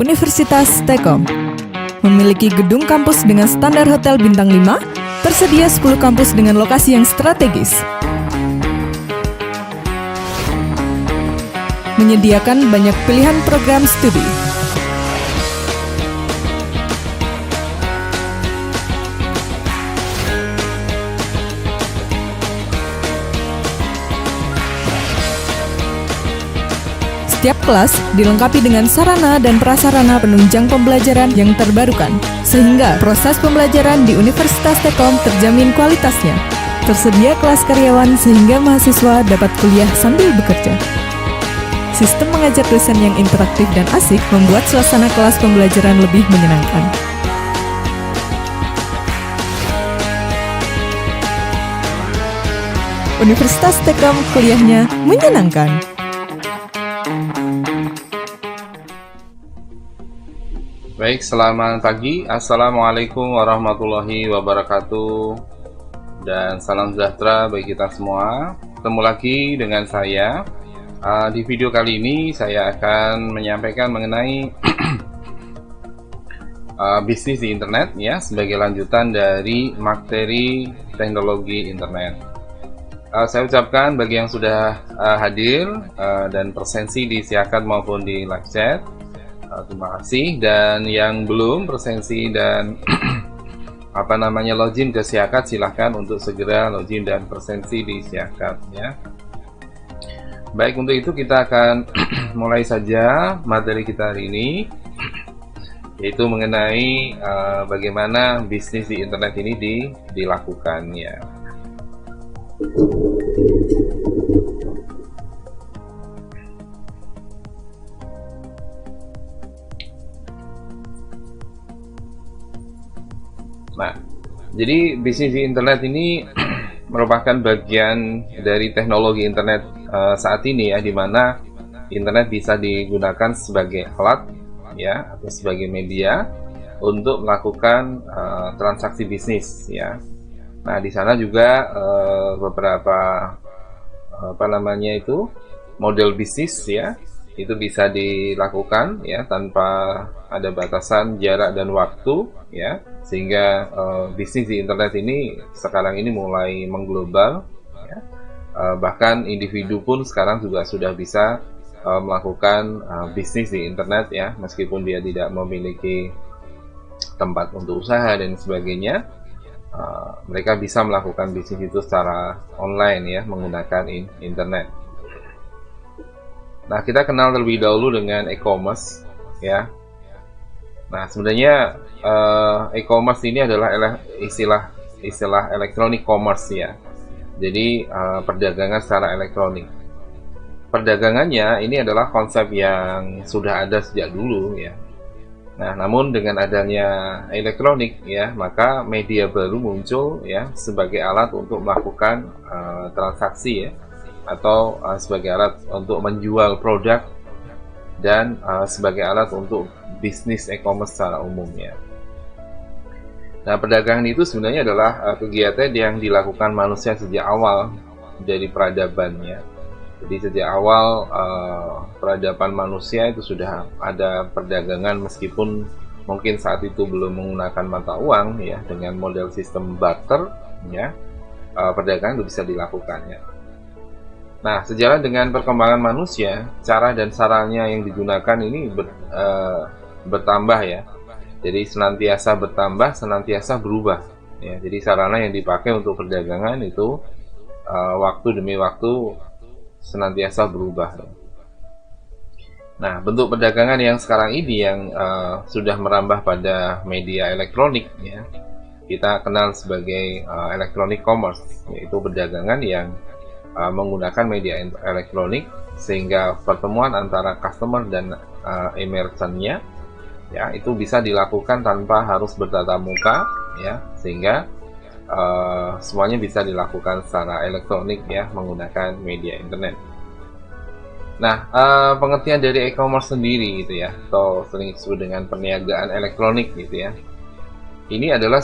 Universitas Telkom. Memiliki gedung kampus dengan standar hotel bintang 5, tersedia 10 kampus dengan lokasi yang strategis. Menyediakan banyak pilihan program studi. Setiap kelas dilengkapi dengan sarana dan prasarana penunjang pembelajaran yang terbarukan, sehingga proses pembelajaran di Universitas Telkom terjamin kualitasnya. Tersedia kelas karyawan sehingga mahasiswa dapat kuliah sambil bekerja. Sistem mengajar dosen yang interaktif dan asik membuat suasana kelas pembelajaran lebih menyenangkan. Universitas Telkom, kuliahnya menyenangkan. Baik, selamat pagi. Assalamualaikum warahmatullahi wabarakatuh. Dan salam sejahtera bagi kita semua. Ketemu lagi dengan saya. Di video kali ini saya akan menyampaikan mengenai bisnis di internet ya, sebagai lanjutan dari materi teknologi internet. Saya ucapkan bagi yang sudah hadir dan presensi di Siakat maupun di live chat, terima kasih. Dan yang belum presensi dan login ke Siakat, silahkan untuk segera login dan presensi di Siakat ya. Baik, untuk itu kita akan mulai saja materi kita hari ini, yaitu mengenai bagaimana bisnis di internet ini dilakukan ya. Nah, jadi bisnis di internet ini merupakan bagian dari teknologi internet saat ini ya, di mana internet bisa digunakan sebagai alat ya, atau sebagai media untuk melakukan transaksi bisnis ya. Nah, di sana juga beberapa model bisnis ya, itu bisa dilakukan ya tanpa ada batasan jarak dan waktu ya, sehingga bisnis di internet ini sekarang ini mulai mengglobal ya. Bahkan individu pun sekarang juga sudah bisa melakukan bisnis di internet ya, meskipun dia tidak memiliki tempat untuk usaha dan sebagainya. Mereka bisa melakukan bisnis itu secara online ya, menggunakan internet. Nah, kita kenal terlebih dahulu dengan e-commerce ya. Nah, sebenarnya e-commerce ini adalah istilah electronic commerce ya. Jadi perdagangan secara elektronik. Perdagangannya ini adalah konsep yang sudah ada sejak dulu ya. Nah, namun dengan adanya elektronik ya, maka media baru muncul ya, sebagai alat untuk melakukan transaksi ya, atau sebagai alat untuk menjual produk, dan sebagai alat untuk bisnis e-commerce secara umum ya. Nah, perdagangan itu sebenarnya adalah kegiatan yang dilakukan manusia sejak awal dari peradaban ya. Jadi sejak awal peradaban manusia itu sudah ada perdagangan, meskipun mungkin saat itu belum menggunakan mata uang ya, dengan model sistem barter ya, perdagangan itu bisa dilakukan ya. Nah, sejalan dengan perkembangan manusia, cara dan sarana yang digunakan ini bertambah ya. Jadi senantiasa bertambah, senantiasa berubah ya. Jadi sarana yang dipakai untuk perdagangan itu waktu demi waktu senantiasa berubah. Nah, bentuk perdagangan yang sekarang ini yang sudah merambah pada media elektronik ya, kita kenal sebagai electronic commerce, yaitu perdagangan yang menggunakan media elektronik, sehingga pertemuan antara customer dan merchant-nya ya, itu bisa dilakukan tanpa harus bertatap muka ya, sehingga semuanya bisa dilakukan secara elektronik ya, menggunakan media internet. Nah, pengertian dari e-commerce sendiri gitu ya, atau sering disebut dengan perniagaan elektronik gitu ya, ini adalah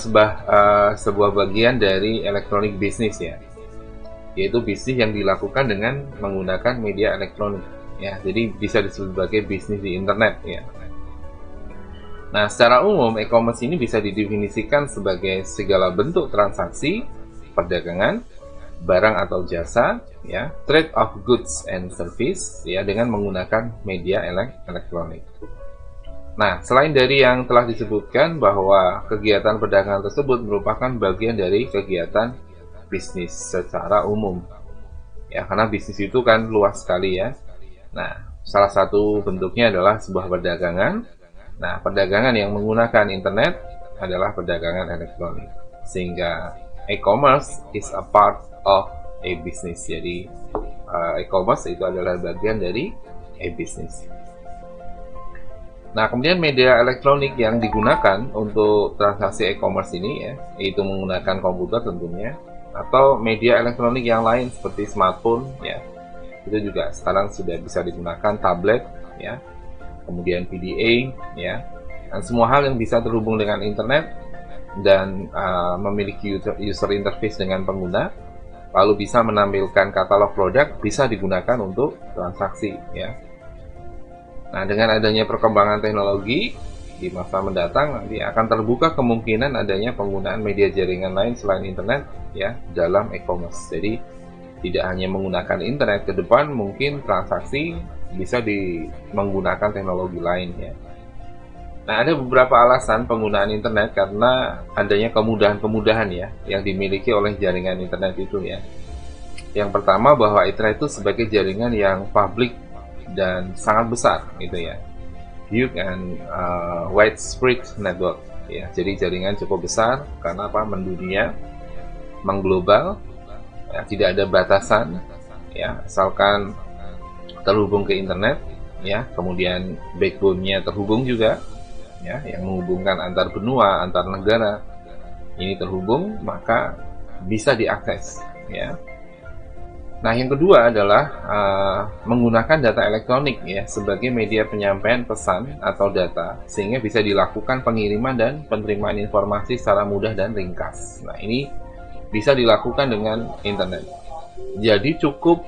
sebuah bagian dari elektronik bisnis ya, yaitu bisnis yang dilakukan dengan menggunakan media elektronik ya. Jadi bisa disebut sebagai bisnis di internet ya. Nah, secara umum e-commerce ini bisa didefinisikan sebagai segala bentuk transaksi, perdagangan, barang atau jasa, ya, trade of goods and service, ya, dengan menggunakan media elektronik. Nah, selain dari yang telah disebutkan bahwa kegiatan perdagangan tersebut merupakan bagian dari kegiatan bisnis secara umum, ya, karena bisnis itu kan luas sekali ya. Nah, salah satu bentuknya adalah sebuah perdagangan. Nah, perdagangan yang menggunakan internet adalah perdagangan elektronik, sehingga e-commerce is a part of a business. Jadi e-commerce itu adalah bagian dari e-business. Nah, kemudian media elektronik yang digunakan untuk transaksi e-commerce ini ya, yaitu menggunakan komputer tentunya, atau media elektronik yang lain seperti smartphone ya, itu juga sekarang sudah bisa digunakan, tablet ya, kemudian PDA ya, dan semua hal yang bisa terhubung dengan internet dan memiliki user interface dengan pengguna, lalu bisa menampilkan katalog produk, bisa digunakan untuk transaksi ya. Nah, dengan adanya perkembangan teknologi di masa mendatang nanti akan terbuka kemungkinan adanya penggunaan media jaringan lain selain internet ya dalam e-commerce. Jadi tidak hanya menggunakan internet, ke depan mungkin transaksi bisa menggunakan teknologi lain ya. Nah, ada beberapa alasan penggunaan internet karena adanya kemudahan-kemudahan ya yang dimiliki oleh jaringan internet itu ya. Yang pertama, bahwa internet itu sebagai jaringan yang publik dan sangat besar gitu ya, huge and widespread network ya. Jadi jaringan cukup besar karena apa, mendunia, mengglobal ya, tidak ada batasan ya, asalkan terhubung ke internet ya. Kemudian backbone-nya terhubung juga ya, yang menghubungkan antar benua, antar negara ini terhubung, maka bisa diakses ya. Nah, yang kedua adalah menggunakan data elektronik ya sebagai media penyampaian pesan atau data, sehingga bisa dilakukan pengiriman dan penerimaan informasi secara mudah dan ringkas. Nah, ini bisa dilakukan dengan internet. Jadi cukup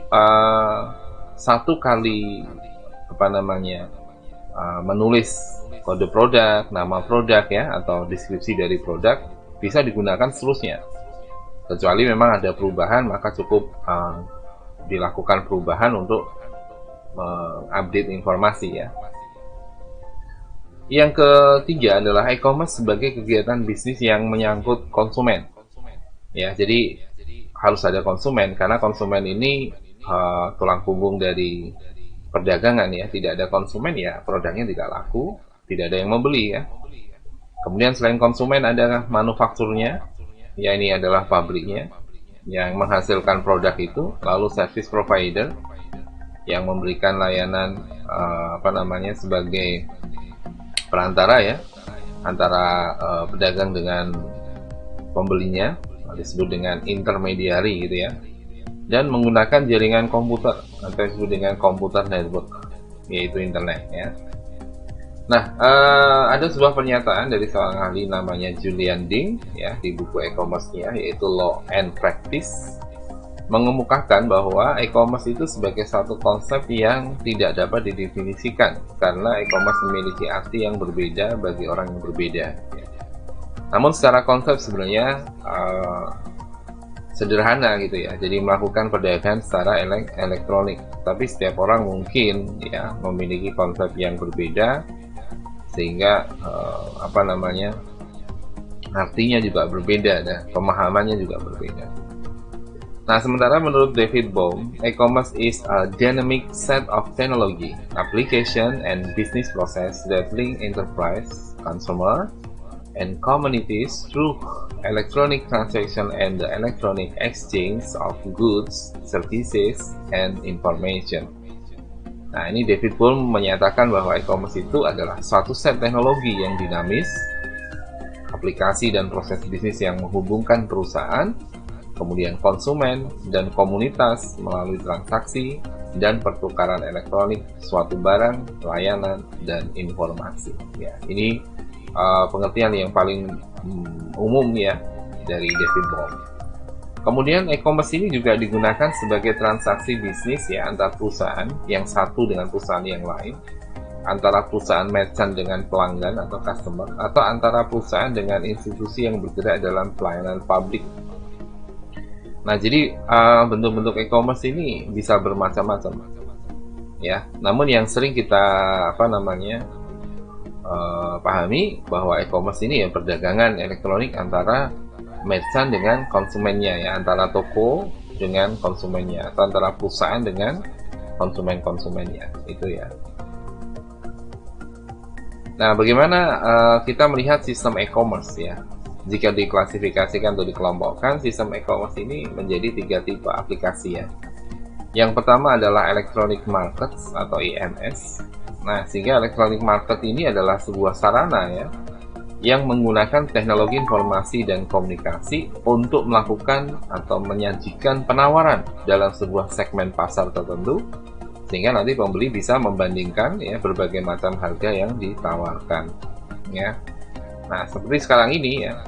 satu kali menulis kode produk, nama produk ya, atau deskripsi dari produk, bisa digunakan seterusnya. Kecuali memang ada perubahan, maka cukup dilakukan perubahan untuk mengupdate informasi ya. Yang ketiga adalah e-commerce sebagai kegiatan bisnis yang menyangkut konsumen. Ya, jadi harus ada konsumen karena konsumen ini tulang punggung dari perdagangan ya. Tidak ada konsumen ya produknya tidak laku, tidak ada yang membeli ya. Kemudian selain konsumen ada manufakturnya, ya ini adalah pabriknya yang menghasilkan produk itu, lalu service provider yang memberikan layanan sebagai perantara ya antara pedagang dengan pembelinya, disebut dengan intermediary gitu ya, dan menggunakan jaringan komputer atau disebut dengan computer network, yaitu internet ya. Nah, ada sebuah pernyataan dari seorang ahli namanya Julian Ding ya di buku e-commerce-nya, yaitu Law and Practice, mengemukakan bahwa e-commerce itu sebagai satu konsep yang tidak dapat didefinisikan karena e-commerce memiliki arti yang berbeda bagi orang yang berbeda. Namun secara konsep sebenarnya sederhana gitu ya. Jadi melakukan perdagangan secara elektronik, tapi setiap orang mungkin ya memiliki konsep yang berbeda, sehingga artinya juga berbeda dan pemahamannya juga berbeda. Nah, sementara menurut David Bohm, e-commerce is a dynamic set of technology, application, and business process that link enterprise, consumer, and communities through electronic transaction and the electronic exchange of goods, services, and information. Nah, ini David Bohm menyatakan bahwa e-commerce itu adalah suatu set teknologi yang dinamis, aplikasi dan proses bisnis yang menghubungkan perusahaan, kemudian konsumen dan komunitas melalui transaksi dan pertukaran elektronik suatu barang, layanan, dan informasi. Ya, ini pengertian yang paling umum ya dari David Bohm. Kemudian e-commerce ini juga digunakan sebagai transaksi bisnis ya antar perusahaan yang satu dengan perusahaan yang lain, antara perusahaan merchant dengan pelanggan atau customer, atau antara perusahaan dengan institusi yang bergerak dalam pelayanan publik. Nah, jadi bentuk-bentuk e-commerce ini bisa bermacam-macam, ya. Namun yang sering kita pahami bahwa e-commerce ini ya perdagangan elektronik antara merchant dengan konsumennya, ya, antara toko dengan konsumennya atau antara perusahaan dengan konsumennya, itu ya. Nah, bagaimana kita melihat sistem e-commerce ya? Jika diklasifikasikan atau dikelompokkan, sistem e-commerce ini menjadi 3 tipe aplikasi ya. Yang pertama adalah electronic markets atau EMS. Nah, sehingga electronic market ini adalah sebuah sarana ya yang menggunakan teknologi informasi dan komunikasi untuk melakukan atau menyajikan penawaran dalam sebuah segmen pasar tertentu, sehingga nanti pembeli bisa membandingkan ya berbagai macam harga yang ditawarkan ya. Nah, seperti sekarang ini ya,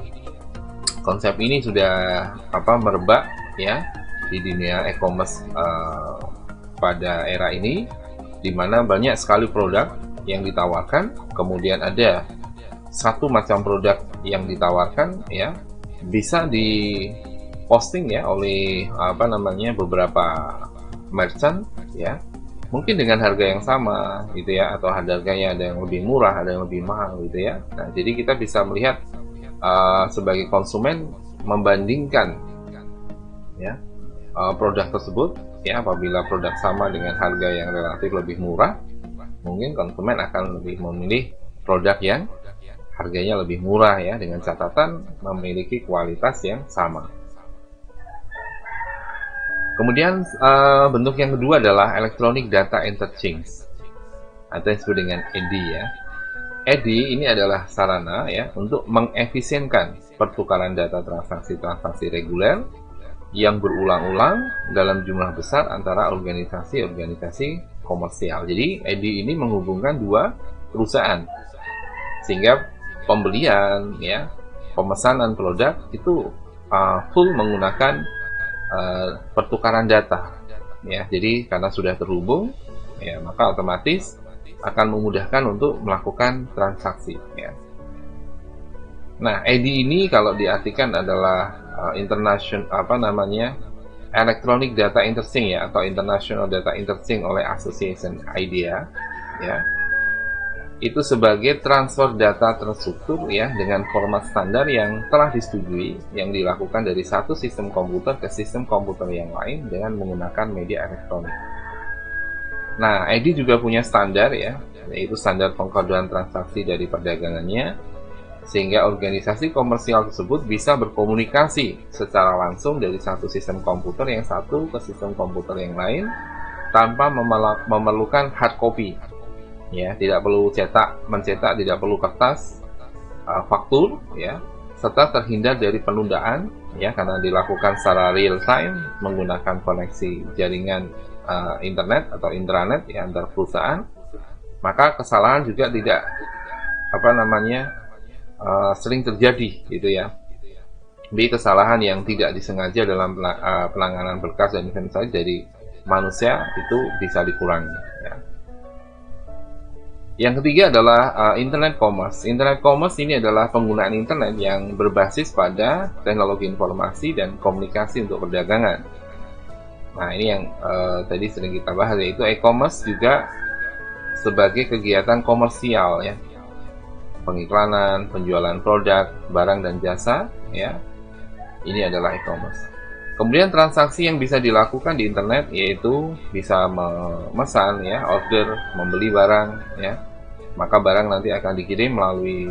konsep ini sudah merebak ya di dunia e-commerce pada era ini, di mana banyak sekali produk yang ditawarkan, kemudian ada satu macam produk yang ditawarkan ya bisa diposting ya oleh beberapa merchant ya, mungkin dengan harga yang sama gitu ya, atau harganya ada yang lebih murah, ada yang lebih mahal gitu ya. Nah, jadi kita bisa melihat sebagai konsumen membandingkan ya produk tersebut ya. Apabila produk sama dengan harga yang relatif lebih murah, mungkin konsumen akan lebih memilih produk yang harganya lebih murah ya, dengan catatan memiliki kualitas yang sama. Kemudian bentuk yang kedua adalah electronic data interchange atau yang disebut dengan ED ya. ED ini adalah sarana ya untuk mengefisienkan pertukaran data transaksi-transaksi reguler yang berulang-ulang dalam jumlah besar antara organisasi-organisasi komersial. Jadi ED ini menghubungkan dua perusahaan, sehingga pembelian ya, pemesanan produk itu full menggunakan pertukaran data ya. Jadi karena sudah terhubung ya, maka otomatis akan memudahkan untuk melakukan transaksi ya. Nah, ED ini kalau diartikan adalah Electronic Data Interchange ya, atau International Data Interchange oleh Association IDEA ya. Itu sebagai transfer data terstruktur ya dengan format standar yang telah disetujui, yang dilakukan dari satu sistem komputer ke sistem komputer yang lain dengan menggunakan media elektronik. Nah, ED juga punya standar ya, yaitu standar pengkodean transaksi dari perdagangannya, sehingga organisasi komersial tersebut bisa berkomunikasi secara langsung dari satu sistem komputer yang satu ke sistem komputer yang lain tanpa memerlukan hard copy. Ya, tidak perlu mencetak, tidak perlu kertas, faktur, ya, serta terhindar dari penundaan, ya, karena dilakukan secara real time menggunakan koneksi jaringan internet atau intranet ya, antar perusahaan. Maka kesalahan juga tidak sering terjadi, gitu ya. Jadi kesalahan yang tidak disengaja dalam penanganan berkas dan inventaris dari manusia itu bisa dikurangi. Ya. Yang ketiga adalah Internet Commerce. Internet Commerce ini adalah penggunaan internet yang berbasis pada teknologi informasi dan komunikasi untuk perdagangan. Nah, ini yang tadi sering kita bahas, yaitu e-commerce juga sebagai kegiatan komersial ya. Pengiklanan, penjualan produk, barang dan jasa ya. Ini adalah e-commerce. Kemudian transaksi yang bisa dilakukan di internet yaitu bisa memesan ya, order, membeli barang ya. Maka barang nanti akan dikirim melalui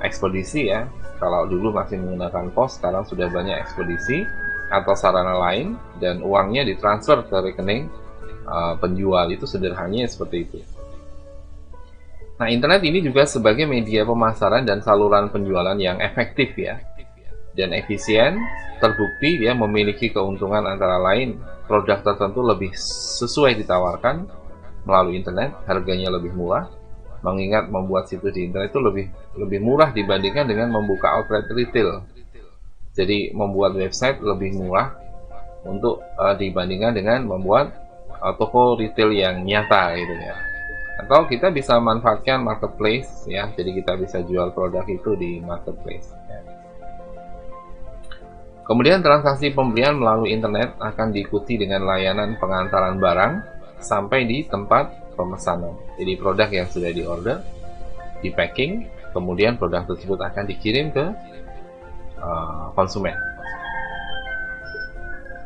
ekspedisi ya. Kalau dulu masih menggunakan pos, sekarang sudah banyak ekspedisi atau sarana lain, dan uangnya ditransfer ke rekening penjual. Itu sederhananya seperti itu. Nah, internet ini juga sebagai media pemasaran dan saluran penjualan yang efektif ya, dan efisien. Terbukti dia memiliki keuntungan antara lain produk tertentu lebih sesuai ditawarkan melalui internet, harganya lebih murah, mengingat membuat situs di internet itu lebih murah dibandingkan dengan membuka outlet retail. Jadi membuat website lebih murah untuk dibandingkan dengan membuat toko retail yang nyata gitu ya. Atau kita bisa manfaatkan marketplace ya, jadi kita bisa jual produk itu di marketplace ya. Kemudian transaksi pembelian melalui internet akan diikuti dengan layanan pengantaran barang sampai di tempat pemesanan. Jadi produk yang sudah diorder, di packing, kemudian produk tersebut akan dikirim ke konsumen.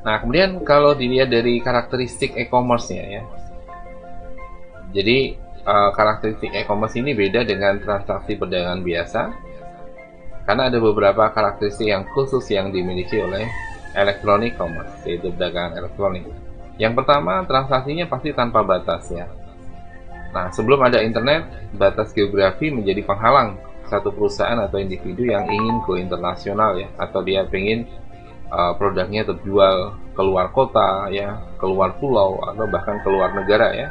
Nah, kemudian kalau dilihat dari karakteristik e-commerce-nya ya. Jadi karakteristik e-commerce ini beda dengan transaksi perdagangan biasa. Karena ada beberapa karakteristik yang khusus yang dimiliki oleh electronic commerce, yaitu perdagangan elektronik. Yang pertama, transaksinya pasti tanpa batas ya. Nah, sebelum ada internet, batas geografi menjadi penghalang satu perusahaan atau individu yang ingin go internasional ya, atau dia ingin produknya terjual keluar kota ya, keluar pulau atau bahkan keluar negara ya.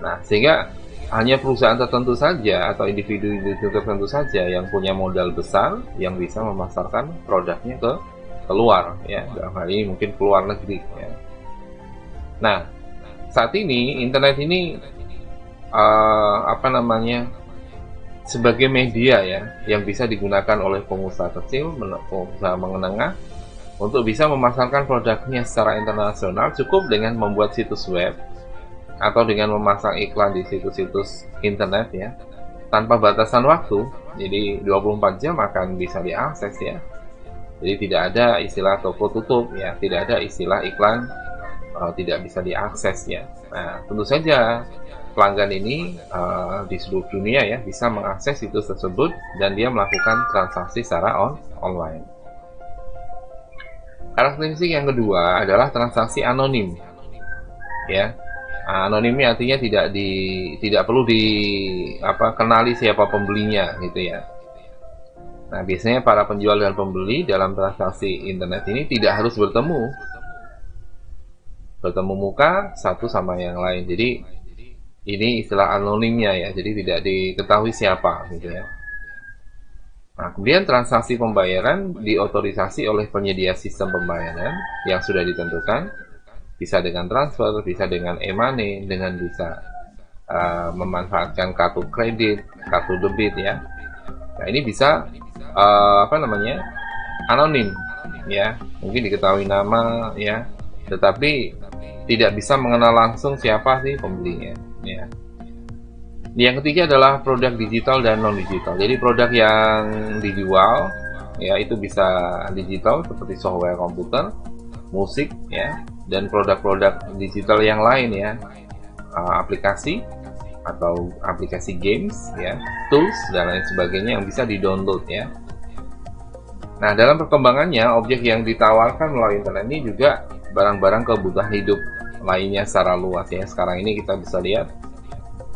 Nah, sehingga hanya perusahaan tertentu saja atau individu-individu tertentu saja yang punya modal besar yang bisa memasarkan produknya ke keluar ya, dalam hal ini mungkin keluar negeri ya. Nah, saat ini internet ini sebagai media ya yang bisa digunakan oleh pengusaha kecil, pengusaha menengah untuk bisa memasarkan produknya secara internasional. Cukup dengan membuat situs web atau dengan memasang iklan di situs-situs internet ya, tanpa batasan waktu. Jadi 24 jam akan bisa diakses ya. Jadi tidak ada istilah toko tutup ya, tidak ada istilah iklan tidak bisa diakses ya. Nah, tentu saja pelanggan ini di seluruh dunia ya bisa mengakses situs tersebut dan dia melakukan transaksi secara online. Karakteristik yang kedua adalah transaksi anonim ya. Anonimnya artinya tidak perlu kenali siapa pembelinya gitu ya. Nah, biasanya para penjual dan pembeli dalam transaksi internet ini tidak harus bertemu muka satu sama yang lain. Jadi ini istilah anonimnya ya, jadi tidak diketahui siapa gitu ya. Nah, kemudian transaksi pembayaran diotorisasi oleh penyedia sistem pembayaran yang sudah ditentukan. Bisa dengan transfer, bisa dengan e-money, dengan bisa memanfaatkan kartu kredit, kartu debit ya. Nah, ini bisa anonim ya, mungkin diketahui nama ya, tetapi tidak bisa mengenal langsung siapa sih pembelinya ya. Yang ketiga adalah produk digital dan non digital. Jadi produk yang dijual ya itu bisa digital seperti software komputer, musik ya, dan produk-produk digital yang lain ya, aplikasi atau aplikasi games ya, tools dan lain sebagainya yang bisa di-download ya. Nah, dalam perkembangannya objek yang ditawarkan melalui internet ini juga barang-barang kebutuhan hidup lainnya secara luas ya. Sekarang ini kita bisa lihat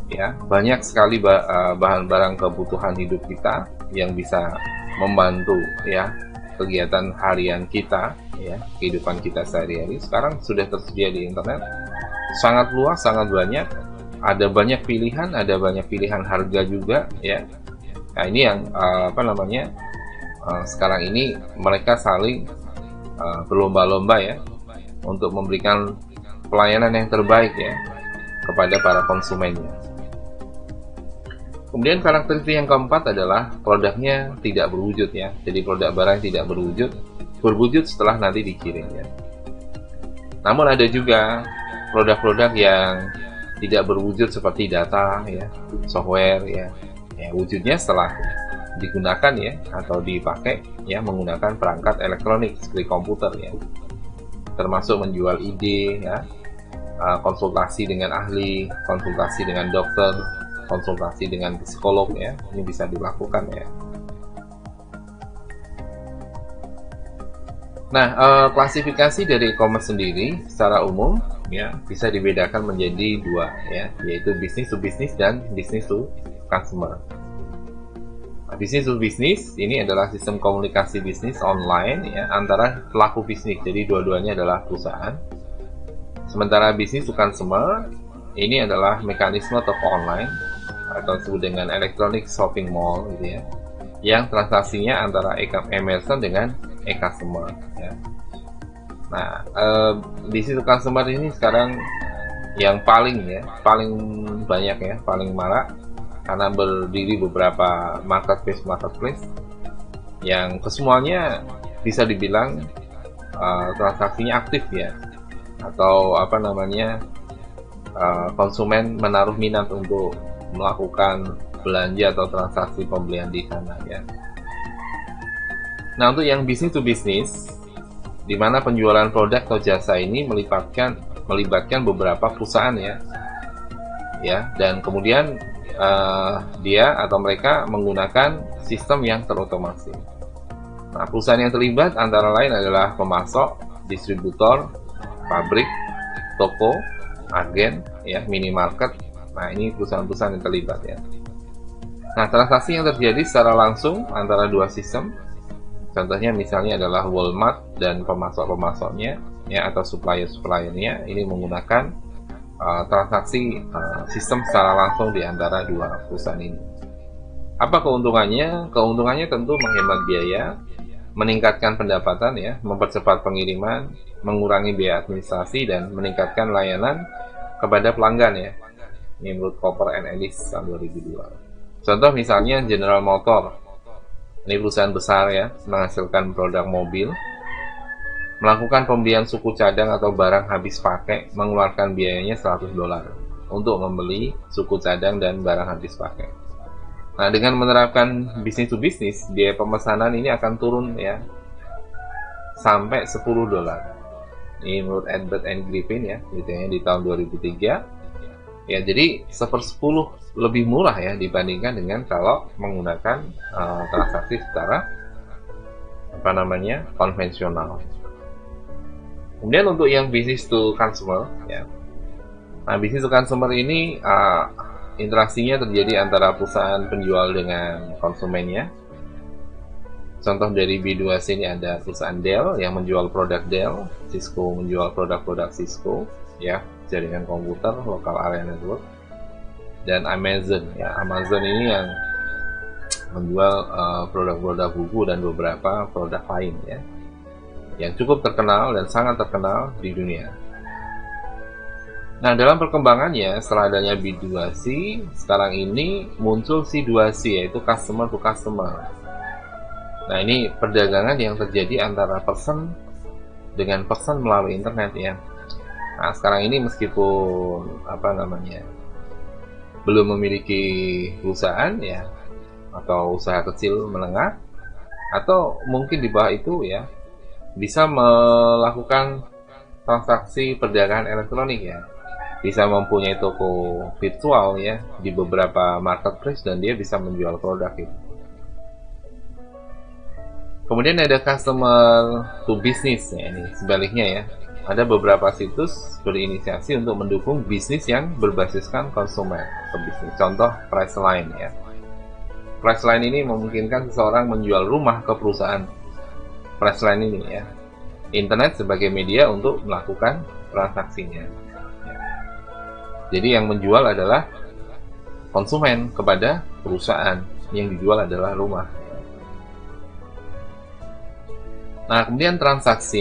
ya, banyak sekali bahan-barang kebutuhan hidup kita yang bisa membantu ya kegiatan harian kita ya, kehidupan kita sehari-hari sekarang sudah tersedia di internet. Sangat luas, sangat banyak. Ada banyak pilihan harga juga ya. Nah, ini yang sekarang ini mereka saling berlomba-lomba ya untuk memberikan pelayanan yang terbaik ya kepada para konsumennya. Kemudian karakteristik yang keempat adalah produknya tidak berwujud ya. Jadi produk barang tidak berwujud setelah nanti dikirim ya. Namun ada juga produk-produk yang tidak berwujud seperti data ya, software ya. Ya, wujudnya setelah digunakan ya atau dipakai ya menggunakan perangkat elektronik seperti komputer ya. Termasuk menjual ide ya, konsultasi dengan ahli, konsultasi dengan dokter, konsultasi dengan psikolog ya, ini bisa dilakukan ya. Nah, klasifikasi dari e-commerce sendiri secara umum ya bisa dibedakan menjadi dua ya, yaitu business to business dan business to customer. Nah, business to business ini adalah sistem komunikasi bisnis online ya antara pelaku bisnis, jadi dua-duanya adalah perusahaan. Sementara business to consumer ini adalah mekanisme toko online atau disebut dengan electronic shopping mall gitu ya, yang transaksinya antara e-merchant dengan e-customer ya. Nah, business to customer ini sekarang yang paling banyak ya, paling marak karena berdiri beberapa marketplace yang kesemuanya bisa dibilang transaksinya aktif ya, atau apa namanya, konsumen menaruh minat untuk melakukan belanja atau transaksi pembelian di sana ya. Nah, untuk yang bisnis to bisnis, di mana penjualan produk atau jasa ini melibatkan beberapa perusahaan ya, dan kemudian dia atau mereka menggunakan sistem yang terotomasi. Nah, perusahaan yang terlibat antara lain adalah pemasok, distributor, pabrik, toko, agen, ya, minimarket. Nah, ini perusahaan-perusahaan yang terlibat ya. Nah, transaksi yang terjadi secara langsung antara dua sistem, contohnya misalnya adalah Walmart dan pemasok-pemasoknya, ya, atau supplier-suppliernya, ini menggunakan transaksi sistem secara langsung di antara dua perusahaan ini. Apa keuntungannya? Keuntungannya tentu menghemat biaya, meningkatkan pendapatan ya, mempercepat pengiriman, mengurangi biaya administrasi, dan meningkatkan layanan kepada pelanggan ya. Ini menurut Cooper & Ellis tahun 2002. Contoh misalnya General Motor. Ini perusahaan besar ya, menghasilkan produk mobil. Melakukan pembelian suku cadang atau barang habis pakai mengeluarkan biayanya $100 untuk membeli suku cadang dan barang habis pakai. Nah, dengan menerapkan bisnis to bisnis, biaya pemesanan ini akan turun ya sampai $10. Ini menurut Edward and Griffin ya, misalnya di tahun 2003. Ya, jadi 1/10 lebih murah ya dibandingkan dengan kalau menggunakan transaksi secara konvensional. Kemudian untuk yang business to consumer ya. Nah, business to consumer ini interaksinya terjadi antara perusahaan penjual dengan konsumennya. Contoh dari B2C ini ada perusahaan Dell yang menjual produk Dell, Cisco menjual produk-produk Cisco ya, jaringan komputer, local area network, dan Amazon ya. Amazon ini yang menjual produk-produk buku dan beberapa produk lain ya, yang cukup terkenal dan sangat terkenal di dunia. Nah, dalam perkembangannya setelah adanya B2C, sekarang ini muncul C2C, yaitu customer to customer. Nah, ini perdagangan yang terjadi antara person dengan person melalui internet ya. Nah, sekarang ini meskipun belum memiliki perusahaan ya, atau usaha kecil menengah, atau mungkin di bawah itu ya, bisa melakukan transaksi perdagangan elektronik ya, bisa mempunyai toko virtual ya di beberapa marketplace dan dia bisa menjual produk itu. Kemudian ada customer to business ya, ini sebaliknya ya. Ada beberapa situs berinisiasi untuk mendukung bisnis yang berbasiskan konsumen ke bisnis. Contoh Priceline ya. Priceline ini memungkinkan seseorang menjual rumah ke perusahaan Priceline ini ya. Internet sebagai media untuk melakukan transaksinya. Jadi yang menjual adalah konsumen kepada perusahaan, yang dijual adalah rumah. Nah, kemudian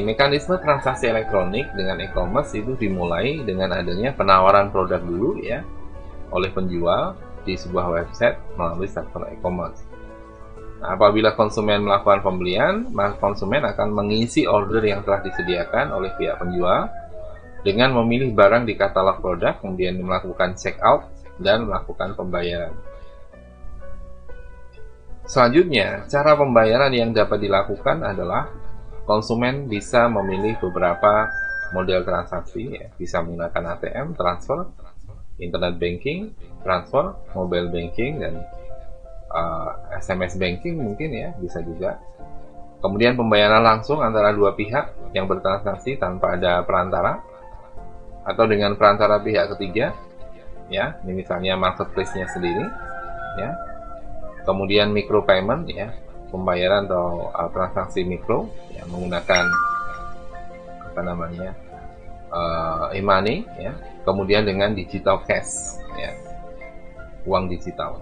mekanisme transaksi elektronik dengan e-commerce itu dimulai dengan adanya penawaran produk dulu ya oleh penjual di sebuah website melalui server e-commerce. Nah, apabila konsumen melakukan pembelian, maka konsumen akan mengisi order yang telah disediakan oleh pihak penjual dengan memilih barang di katalog produk, kemudian melakukan check out dan melakukan pembayaran. Selanjutnya, cara pembayaran yang dapat dilakukan adalah konsumen bisa memilih beberapa model transaksi ya, bisa menggunakan ATM, transfer, internet banking, transfer, mobile banking, dan SMS banking mungkin ya, bisa juga. Kemudian pembayaran langsung antara dua pihak yang bertransaksi tanpa ada perantara, atau dengan perantara pihak ketiga ya, ini misalnya marketplace-nya sendiri ya. Kemudian micro payment ya, pembayaran atau transaksi mikro ya, menggunakan e-money ya. Kemudian dengan digital cash ya, uang digital.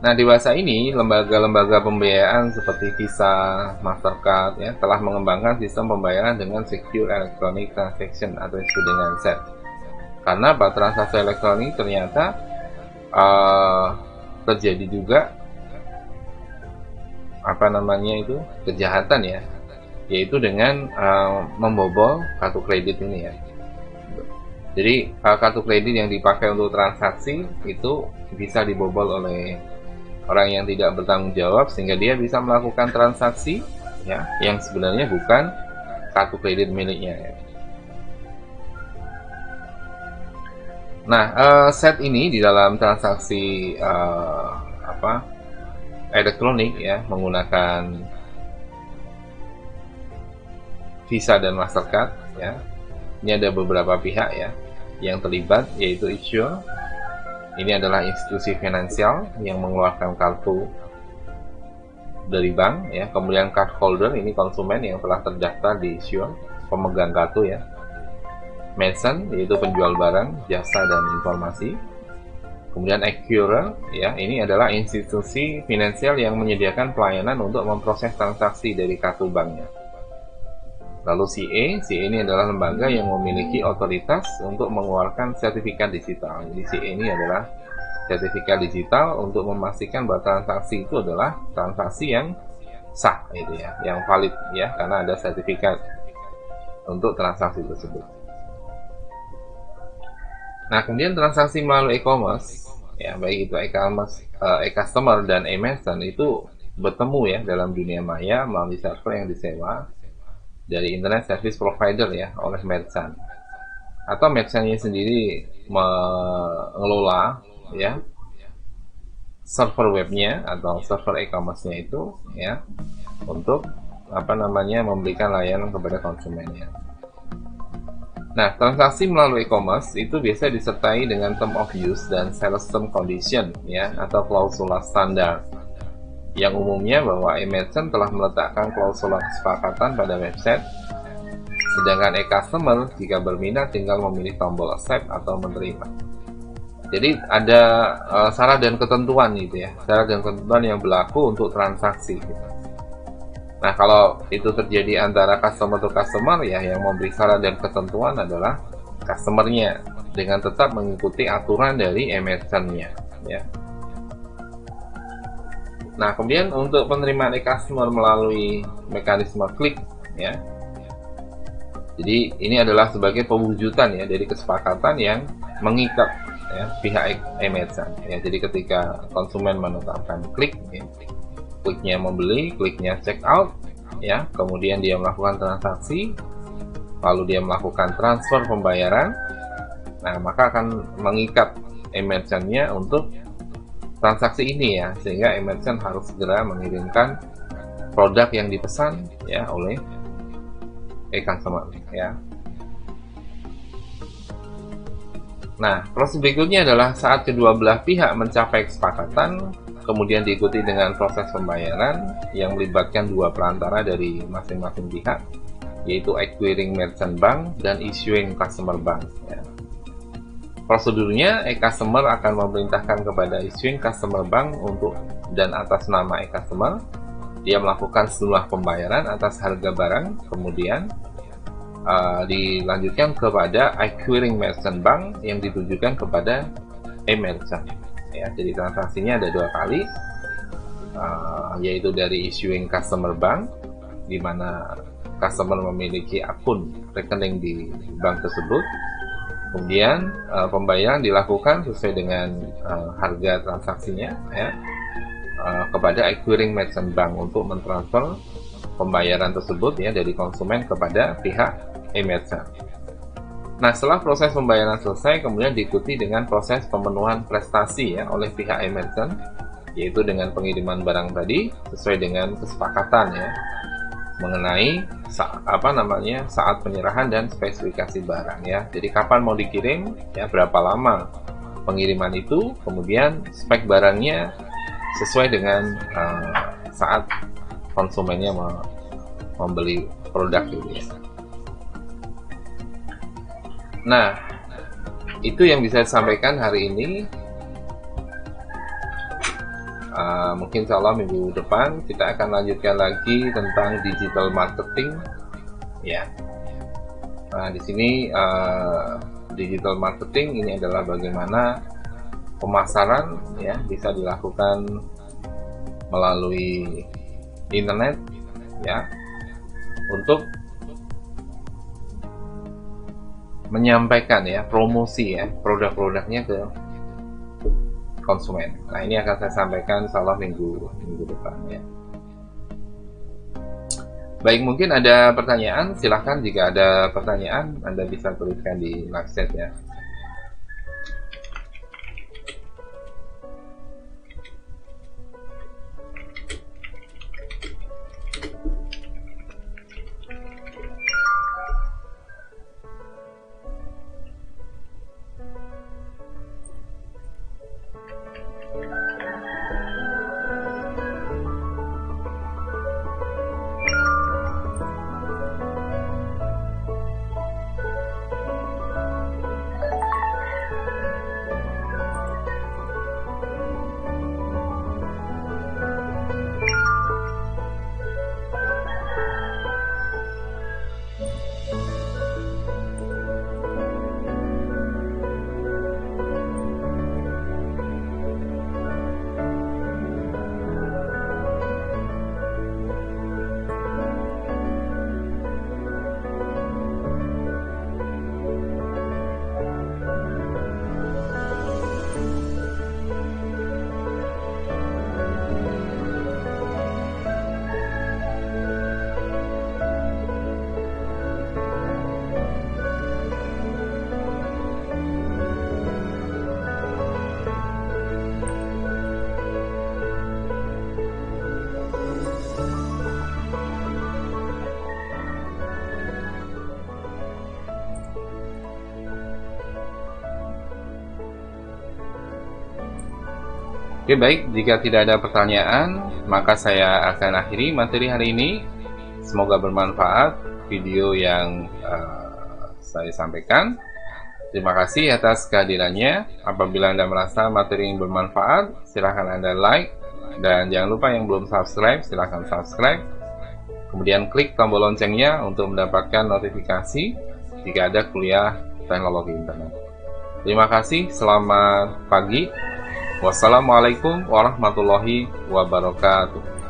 Nah, di masa ini lembaga-lembaga pembiayaan seperti Visa, Mastercard ya telah mengembangkan sistem pembayaran dengan Secure Electronic Transaction atau disebut dengan SET. Karena transaksi elektronik ternyata terjadi juga kejahatan ya, yaitu dengan membobol kartu kredit ini ya. Jadi kartu kredit yang dipakai untuk transaksi itu bisa dibobol oleh orang yang tidak bertanggung jawab, sehingga dia bisa melakukan transaksi ya yang sebenarnya bukan kartu kredit miliknya ya. Nah, SET ini di dalam transaksi elektronik ya menggunakan Visa dan Mastercard ya. Ini ada beberapa pihak ya yang terlibat, yaitu issuer. Ini adalah institusi finansial yang mengeluarkan kartu dari bank ya. Kemudian card holder, ini konsumen yang telah terdaftar di issuer, pemegang kartu ya. Merchant, yaitu penjual barang, jasa dan informasi. Kemudian acquirer ya, ini adalah institusi finansial yang menyediakan pelayanan untuk memproses transaksi dari kartu banknya. Lalu CA ini adalah lembaga yang memiliki otoritas untuk mengeluarkan sertifikat digital. Jadi CA ini adalah sertifikat digital untuk memastikan bahwa transaksi itu adalah transaksi yang sah gitu ya, yang valid ya, karena ada sertifikat untuk transaksi tersebut. Nah, kemudian transaksi melalui e-commerce ya, baik itu e-customer dan e-merchant itu bertemu ya dalam dunia maya melalui server yang disewa dari internet service provider ya oleh merchant, atau merchantnya sendiri mengelola ya server webnya atau server e-commerce-nya itu ya untuk memberikan layanan kepada konsumennya. Nah, transaksi melalui e-commerce itu biasa disertai dengan term of use dan sales term condition ya atau klausula standar, yang umumnya bahwa e-merchant telah meletakkan klausula kesepakatan pada website, sedangkan e-customer jika berminat tinggal memilih tombol accept atau menerima. Jadi ada syarat dan ketentuan gitu ya, syarat dan ketentuan yang berlaku untuk transaksi gitu. Nah, kalau itu terjadi antara customer to customer ya, yang memberi syarat dan ketentuan adalah customernya dengan tetap mengikuti aturan dari e-merchant-nya ya. Nah, kemudian untuk penerimaan e-customer melalui mekanisme klik ya. Jadi ini adalah sebagai pewujudan ya dari kesepakatan yang mengikat ya pihak e-merchant ya. Jadi ketika konsumen menetapkan klik ya, kliknya membeli, kliknya check out ya, kemudian dia melakukan transaksi, lalu dia melakukan transfer pembayaran. Nah, maka akan mengikat e-merchant-nya untuk transaksi ini ya, sehingga e-merchant harus segera mengirimkan produk yang dipesan ya oleh e-customer ya. Nah, proses berikutnya adalah saat kedua belah pihak mencapai kesepakatan, kemudian diikuti dengan proses pembayaran yang melibatkan dua perantara dari masing-masing pihak, yaitu acquiring merchant bank dan issuing customer bank ya. Prosedurnya, e-customer akan memerintahkan kepada issuing customer bank untuk dan atas nama e-customer dia melakukan sejumlah pembayaran atas harga barang, kemudian dilanjutkan kepada acquiring merchant bank yang ditujukan kepada e-merchant ya. Jadi transaksinya ada dua kali, yaitu dari issuing customer bank di mana customer memiliki akun rekening di bank tersebut. Kemudian pembayaran dilakukan sesuai dengan harga transaksinya ya, kepada acquiring merchant bank untuk mentransfer pembayaran tersebut ya dari konsumen kepada pihak e-merchant. Nah, setelah proses pembayaran selesai, kemudian diikuti dengan proses pemenuhan prestasi ya oleh pihak e-merchant, yaitu dengan pengiriman barang tadi sesuai dengan kesepakatan ya mengenai saat penyerahan dan spesifikasi barang ya. Jadi kapan mau dikirim ya, berapa lama pengiriman itu, kemudian spek barangnya sesuai dengan saat konsumennya membeli produk itu ya. Nah, itu yang bisa disampaikan hari ini mungkin insya Allah minggu depan kita akan lanjutkan lagi tentang digital marketing, ya. Nah, di sini digital marketing ini adalah bagaimana pemasaran ya bisa dilakukan melalui internet ya untuk menyampaikan ya promosi ya produk-produknya ke konsumen. Nah, ini akan saya sampaikan insyaallah minggu depan ya. Baik, mungkin ada pertanyaan, silahkan jika ada pertanyaan Anda bisa tuliskan di live chat ya. Oke, baik, jika tidak ada pertanyaan, maka saya akan akhiri materi hari ini. Semoga bermanfaat video yang saya sampaikan. Terima kasih atas kehadirannya. Apabila Anda merasa materi ini bermanfaat, silahkan Anda like. Dan jangan lupa yang belum subscribe, silahkan subscribe. Kemudian klik tombol loncengnya untuk mendapatkan notifikasi jika ada kuliah teknologi internet. Terima kasih, selamat pagi. Wassalamualaikum warahmatullahi wabarakatuh.